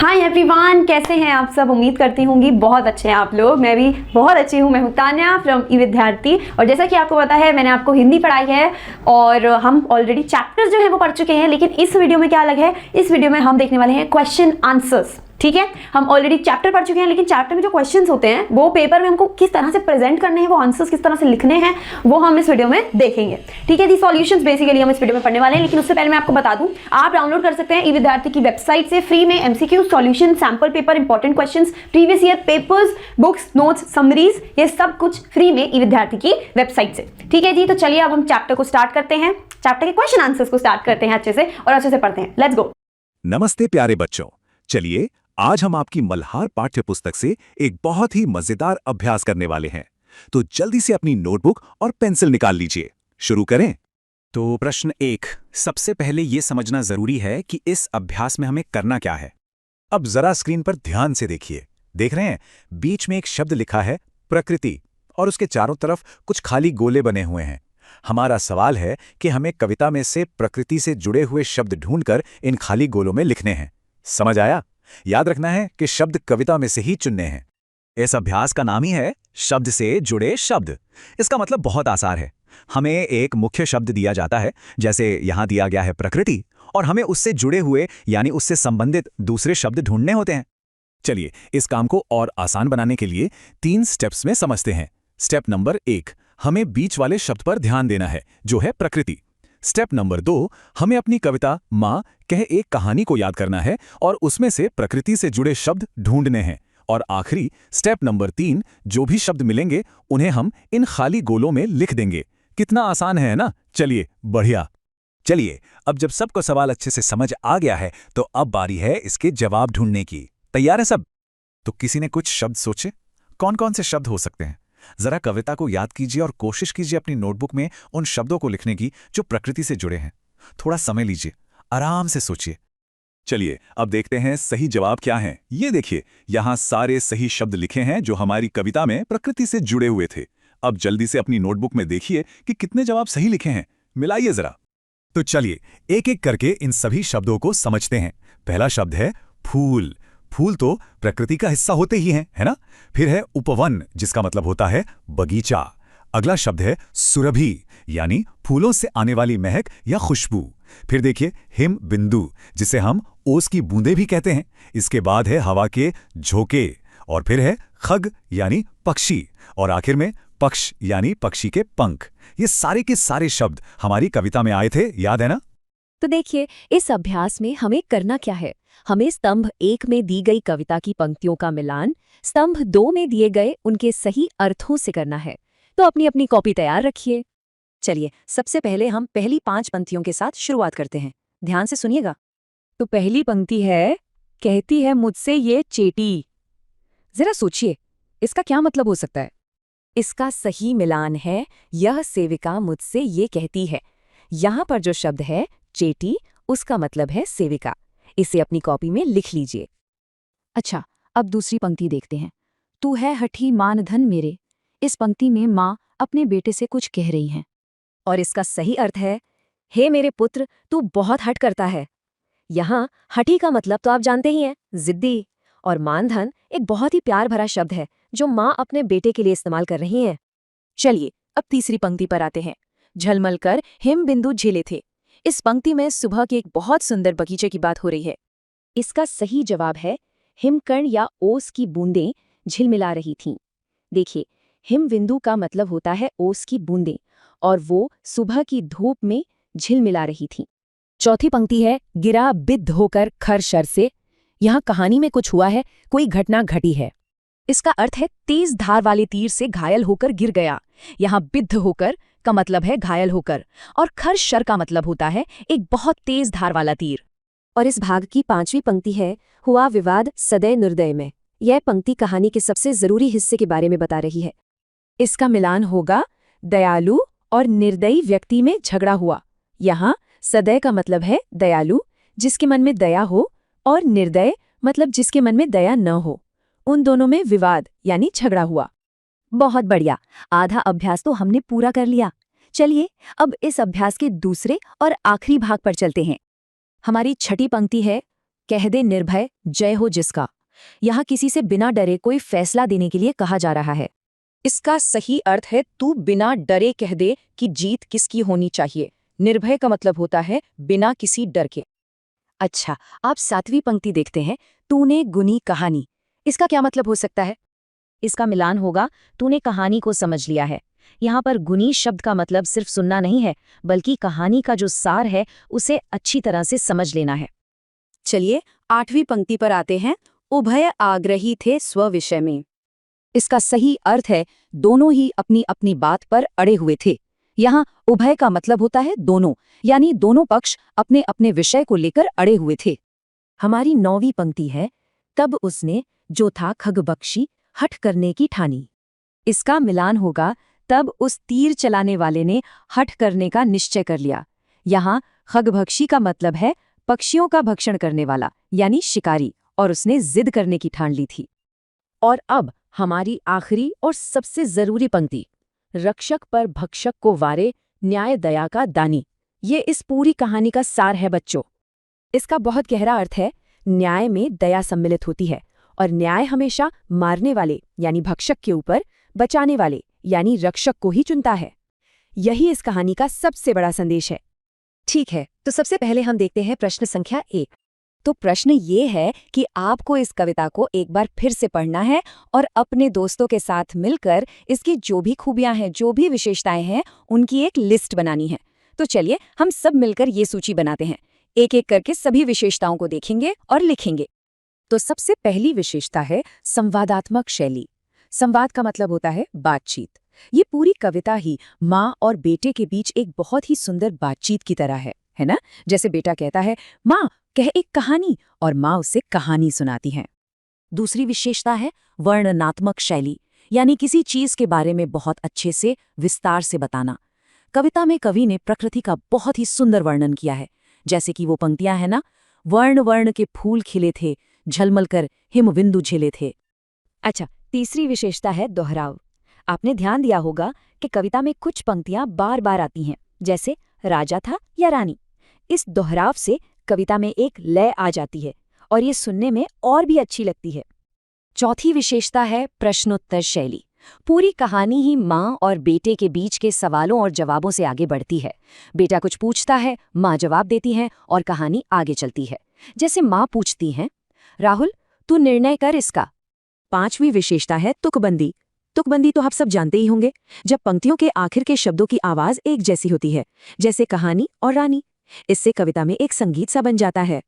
Hi everyone, कैसे हैं आप सब। उम्मीद करती होंगी बहुत अच्छे हैं आप लोग। मैं भी बहुत अच्छी हूँ। मैं हूँ तान्या फ्रॉम ई विद्यार्थी। और जैसा कि आपको पता है, मैंने आपको हिंदी पढ़ाई है और हम ऑलरेडी चैप्टर्स जो है वो पढ़ चुके हैं। लेकिन इस वीडियो में क्या अलग है, इस वीडियो में हम देखने वाले हैं क्वेश्चन आंसर्स। ठीक है, हम ऑलरेडी चैप्टर पढ़ चुके हैं, लेकिन चैप्टर में जो क्वेश्चंस होते हैं वो पेपर में हमको किस तरह से प्रेजेंट करने हैं, वो आंसर्स किस तरह से लिखने हैं, वो हम इस वीडियो में देखेंगे। ठीक है जी, सॉल्यूशंस बेसिकली हम इस वीडियो में पढ़ने वाले हैं। लेकिन उससे पहले मैं आपको बता दूं, आप डाउनलोड कर सकते हैं ई विद्यार्थी की वेबसाइट से फ्री में MCQ, solution, sample paper, important questions, previous year papers, books, notes, summaries, ये सब कुछ फ्री में ई विद्यार्थी की वेबसाइट से। ठीक है जी, तो चलिए अब हम चैप्टर को स्टार्ट करते हैं। चैप्टर के क्वेश्चन आंसर्स को स्टार्ट करते हैं अच्छे से और अच्छे से पढ़ते हैं। Let's go. नमस्ते प्यारे बच्चों, चलिए आज हम आपकी मल्हार पाठ्य पुस्तक से एक बहुत ही मजेदार अभ्यास करने वाले हैं। तो जल्दी से अपनी नोटबुक और पेंसिल निकाल लीजिए। शुरू करें। तो प्रश्न 1, सबसे पहले ये समझना जरूरी है कि इस अभ्यास में हमें करना क्या है। अब जरा स्क्रीन पर ध्यान से देखिए। देख रहे हैं, बीच में एक शब्द लिखा है प्रकृति और उसके चारों तरफ कुछ खाली गोले बने हुए हैं। हमारा सवाल है कि हमें कविता में से प्रकृति से जुड़े हुए शब्द ढूंढकर इन खाली गोलों में लिखने हैं। समझ आया? याद रखना है कि शब्द कविता में से ही चुनने हैं। इस अभ्यास का नाम ही है शब्द से जुड़े शब्द। इसका मतलब बहुत आसान है। हमें एक मुख्य शब्द दिया जाता है, जैसे यहां दिया गया है प्रकृति, और हमें उससे जुड़े हुए यानी उससे संबंधित दूसरे शब्द ढूंढने होते हैं। चलिए इस काम को और आसान बनाने के लिए 3 स्टेप्स में समझते हैं। स्टेप नंबर 1, हमें बीच वाले शब्द पर ध्यान देना है, जो है प्रकृति। स्टेप नंबर 2, हमें अपनी कविता माँ कह एक कहानी को याद करना है और उसमें से प्रकृति से जुड़े शब्द ढूंढने हैं। और आखिरी स्टेप नंबर 3, जो भी शब्द मिलेंगे उन्हें हम इन खाली गोलों में लिख देंगे। कितना आसान है ना? चलिए बढ़िया। चलिए, अब जब सबको सवाल अच्छे से समझ आ गया है तो अब बारी है इसके जवाब ढूंढने की। तैयार है सब? तो किसी ने कुछ शब्द सोचे? कौन कौन से शब्द हो सकते हैं? जरा कविता को याद कीजिए और कोशिश कीजिए अपनी नोटबुक में उन शब्दों को लिखने की जो प्रकृति से जुड़े हैं। थोड़ा समय लीजिए, आराम से सोचिए। चलिए अब देखते हैं सही जवाब क्या है। ये देखिए, यहाँ सारे सही शब्द लिखे हैं जो हमारी कविता में प्रकृति से जुड़े हुए थे। अब जल्दी से अपनी नोटबुक में देखिए कि कितने जवाब सही लिखे हैं। मिलाइए जरा। तो चलिए एक एक करके इन सभी शब्दों को समझते हैं। पहला शब्द है फूल। फूल तो प्रकृति का हिस्सा होते ही हैं, है ना? फिर है उपवन, जिसका मतलब होता है बगीचा। अगला शब्द है सुरभि, यानी फूलों से आने वाली महक या खुशबू। फिर देखिए हिम बिंदु, जिसे हम ओस की बूंदें भी कहते हैं। इसके बाद है हवा के झोंके। और फिर है खग, यानी पक्षी। और आखिर में पक्ष, यानी पक्षी के पंख। ये सारे के सारे शब्द हमारी कविता में आए थे, याद है ना? तो देखिए, इस अभ्यास में हमें करना क्या है। हमें स्तंभ 1 में दी गई कविता की पंक्तियों का मिलान स्तंभ 2 में दिए गए उनके सही अर्थों से करना है। तो अपनी अपनी कॉपी तैयार रखिए। चलिए, सबसे पहले हम पहली 5 पंक्तियों के साथ शुरुआत करते हैं। ध्यान से सुनिएगा। तो पहली पंक्ति है, कहती है मुझसे ये चेटी। जरा सोचिए, इसका क्या मतलब हो सकता है? इसका सही मिलान है, यह सेविका मुझसे ये कहती है। यहाँ पर जो शब्द है चेटी, उसका मतलब है सेविका। इसे अपनी कॉपी में लिख लीजिए। अच्छा, अब दूसरी पंक्ति देखते हैं। तू है हठी मानधन मेरे। इस पंक्ति में माँ अपने बेटे से कुछ कह रही हैं और इसका सही अर्थ है, हे मेरे पुत्र, तू बहुत हठ करता है। यहाँ हठी का मतलब तो आप जानते ही हैं, जिद्दी। और मानधन एक बहुत ही प्यार भरा शब्द है जो माँ अपने बेटे के लिए इस्तेमाल कर रही हैं। चलिए, अब तीसरी पंक्ति पर आते हैं। झलमल कर हिम बिंदु झिले थे। इस पंक्ति में सुबह के एक बहुत सुंदर बगीचे की बात हो रही है। इसका सही जवाब है, हिमकर्ण या ओस की बूंदें झिलमिला रही थीं। देखिए, हिम बिंदु का मतलब होता है ओस की बूंदें, और वो सुबह की धूप में झिलमिला रही थीं। चौथी पंक्ति है, गिरा बिद्ध होकर खर शर से। यहाँ कहानी में कुछ हुआ है, कोई घटना घटी है। इसका अर्थ है तेज धार वाले तीर से घायल होकर गिर गया। यहाँ बिद्ध होकर का मतलब है घायल होकर, और खर शर का मतलब होता है एक बहुत तेज धार वाला तीर। और इस भाग की 5वीं पंक्ति है, हुआ विवाद सदैव निर्दय में। यह पंक्ति कहानी के सबसे जरूरी हिस्से के बारे में बता रही है। इसका मिलान होगा, दयालु और निर्दयी व्यक्ति में झगड़ा हुआ। यहाँ सदैव का मतलब है दयालु, जिसके मन में दया हो, और निर्दय मतलब जिसके मन में दया न हो। उन दोनों में विवाद यानी झगड़ा हुआ। बहुत बढ़िया, आधा अभ्यास तो हमने पूरा कर लिया। चलिए, अब इस अभ्यास के दूसरे और आखिरी भाग पर चलते हैं। हमारी छठी पंक्ति है, कह दे निर्भय जय हो जिसका। यहाँ किसी से बिना डरे कोई फैसला देने के लिए कहा जा रहा है। इसका सही अर्थ है तू बिना डरे कह दे कि जीत किसकी होनी चाहिए। निर्भय का मतलब होता है बिना किसी डर के। अच्छा, आप 7वीं पंक्ति देखते हैं, तूने गुनी कहानी। इसका क्या मतलब हो सकता है? इसका मिलान होगा तूने कहानी को समझ लिया है। यहाँ पर गुनी शब्द का मतलब सिर्फ सुनना नहीं है, बल्कि कहानी का जो सार है उसे अच्छी तरह से समझ लेना है। चलिए 8वीं पंक्ति पर आते हैं। उभय आग्रही थे स्व विषय में। इसका सही अर्थ है दोनों ही अपनी अपनी बात पर अड़े हुए थे। यहाँ उभय का मतलब होता है दोनों, यानी दोनों पक्ष अपने अपने विषय को लेकर अड़े हुए थे। हमारी 9वीं पंक्ति है, तब उसने जो था खगबख्शी हठ करने की ठानी। इसका मिलान होगा तब उस तीर चलाने वाले ने हठ करने का निश्चय कर लिया। यहाँ खगभक्षी का मतलब है पक्षियों का भक्षण करने वाला, यानी शिकारी, और उसने जिद करने की ठान ली थी। और अब हमारी आखिरी और सबसे जरूरी पंक्ति, रक्षक पर भक्षक को वारे न्याय दया का दानी। ये इस पूरी कहानी का सार है बच्चों। इसका बहुत गहरा अर्थ है, न्याय में दया सम्मिलित होती है, और न्याय हमेशा मारने वाले यानी भक्षक के ऊपर बचाने वाले यानी रक्षक को ही चुनता है। यही इस कहानी का सबसे बड़ा संदेश है। ठीक है, तो सबसे पहले हम देखते हैं प्रश्न संख्या 1। तो प्रश्न ये है कि आपको इस कविता को एक बार फिर से पढ़ना है और अपने दोस्तों के साथ मिलकर इसकी जो भी खूबियां हैं, जो भी विशेषताएं हैं, उनकी एक लिस्ट बनानी है। तो चलिए हम सब मिलकर ये सूची बनाते हैं। एक एक करके सभी विशेषताओं को देखेंगे और लिखेंगे। तो सबसे पहली विशेषता है संवादात्मक शैली। संवाद का मतलब होता है बातचीत। ये पूरी कविता ही माँ और बेटे के बीच एक बहुत ही सुंदर बातचीत की तरह है ना? जैसे बेटा कहता है, माँ कह एक कहानी, और माँ उसे कहानी सुनाती है। दूसरी विशेषता है वर्णनात्मक शैली, यानी किसी चीज के बारे में बहुत अच्छे से विस्तार से बताना। कविता में कवि ने प्रकृति का बहुत ही सुंदर वर्णन किया है। जैसे कि वो पंक्तियां हैं ना, वर्ण वर्ण के फूल खिले थे, झलमल कर हिमबिंदु झिले थे। अच्छा, तीसरी विशेषता है दोहराव। आपने ध्यान दिया होगा कि कविता में कुछ पंक्तियां बार बार आती हैं, जैसे राजा था या रानी। इस दोहराव से कविता में एक लय आ जाती है और ये सुनने में और भी अच्छी लगती है। चौथी विशेषता है प्रश्नोत्तर शैली। पूरी कहानी ही माँ और बेटे के बीच के सवालों और जवाबों से आगे बढ़ती है। बेटा कुछ पूछता है, माँ जवाब देती है और कहानी आगे चलती है। जैसे माँ पूछती हैं, राहुल तू निर्णय कर इसका। पांचवी विशेषता है तुकबंदी। तुकबंदी तो आप सब जानते ही होंगे, जब पंक्तियों के आखिर के शब्दों की आवाज एक जैसी होती है, जैसे कहानी और रानी। इससे कविता में एक संगीत सा बन जाता है।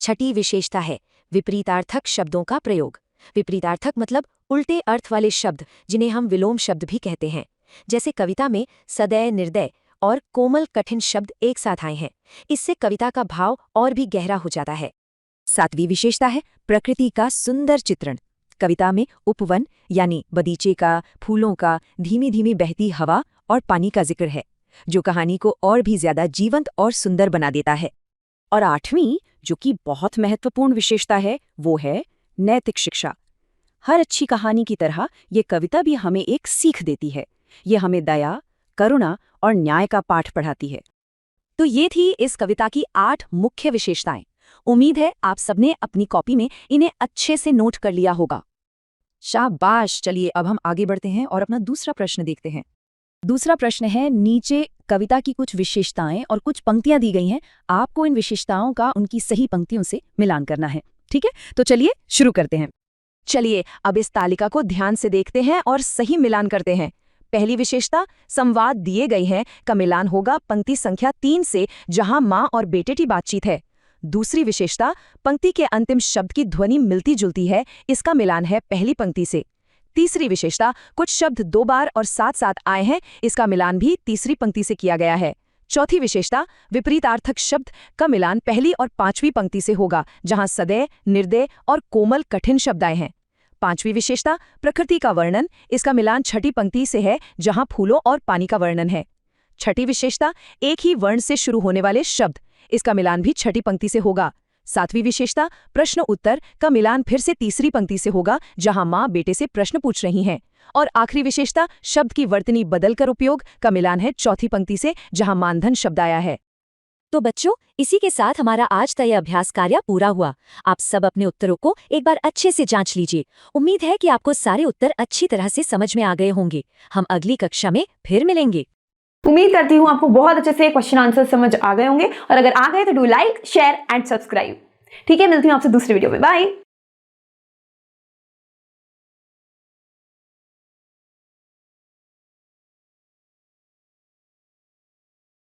छठी विशेषता है विपरीतार्थक शब्दों का प्रयोग। विपरीतार्थक मतलब उल्टे अर्थ वाले शब्द, जिन्हें हम विलोम शब्द भी कहते हैं। जैसे कविता में सदैव, निर्दय और कोमल कठिन शब्द एक साथ आए हैं। इससे कविता का भाव और भी गहरा हो जाता है। सातवीं विशेषता है प्रकृति का सुंदर चित्रण। कविता में उपवन यानी बगीचे का, फूलों का, धीमी धीमी बहती हवा और पानी का जिक्र है, जो कहानी को और भी ज्यादा जीवंत और सुंदर बना देता है। और आठवीं, जो कि बहुत महत्वपूर्ण विशेषता है, वो है नैतिक शिक्षा। हर अच्छी कहानी की तरह ये कविता भी हमें एक सीख देती है। ये हमें दया, करुणा और न्याय का पाठ पढ़ाती है। तो ये थी इस कविता की 8 मुख्य विशेषताएं। उम्मीद है आप सबने अपनी कॉपी में इन्हें अच्छे से नोट कर लिया होगा। शाबाश। चलिए अब हम आगे बढ़ते हैं और अपना दूसरा प्रश्न देखते हैं। दूसरा प्रश्न है, नीचे कविता की कुछ विशेषताएं और कुछ पंक्तियां दी गई हैं। आपको इन विशेषताओं का उनकी सही पंक्तियों से मिलान करना है। ठीक है, तो चलिए शुरू करते हैं। चलिए अब इस तालिका को ध्यान से देखते हैं और सही मिलान करते हैं। पहली विशेषता संवाद दिए गए हैं का मिलान होगा पंक्ति संख्या 3 से, जहां माँ और बेटे की बातचीत है। दूसरी विशेषता पंक्ति के अंतिम शब्द की ध्वनि मिलती जुलती है, इसका मिलान है पहली पंक्ति से। तीसरी विशेषता कुछ शब्द 2 बार और साथ साथ आए हैं, इसका मिलान भी तीसरी पंक्ति से किया गया है। चौथी विशेषता विपरीतार्थक शब्द का मिलान पहली और 5वीं पंक्ति से होगा, जहां सदैव, निर्दय और कोमल कठिन शब्द आए हैं। पांचवी विशेषता प्रकृति का वर्णन, इसका मिलान छठी पंक्ति से है, जहां फूलों और पानी का वर्णन है। छठी विशेषता एक ही वर्ण से शुरू होने वाले शब्द, इसका मिलान भी छठी पंक्ति से होगा। सातवीं विशेषता प्रश्न उत्तर का मिलान फिर से तीसरी पंक्ति से होगा, जहां माँ बेटे से प्रश्न पूछ रही हैं। और आखिरी विशेषता शब्द की वर्तनी बदलकर उपयोग का मिलान है चौथी पंक्ति से, जहां मानधन शब्द आया है। तो बच्चों, इसी के साथ हमारा आज का यह अभ्यास कार्य पूरा हुआ। आप सब अपने उत्तरों को एक बार अच्छे से जांच लीजिए। उम्मीद है कि आपको सारे उत्तर अच्छी तरह से समझ में आ गए होंगे। हम अगली कक्षा में फिर मिलेंगे। उम्मीद करती हूँ आपको बहुत अच्छे से क्वेश्चन आंसर समझ आ गए होंगे, और अगर आ गए तो do like, share and subscribe. ठीक है, मिलती हूँ आपसे दूसरी वीडियो में। बाय।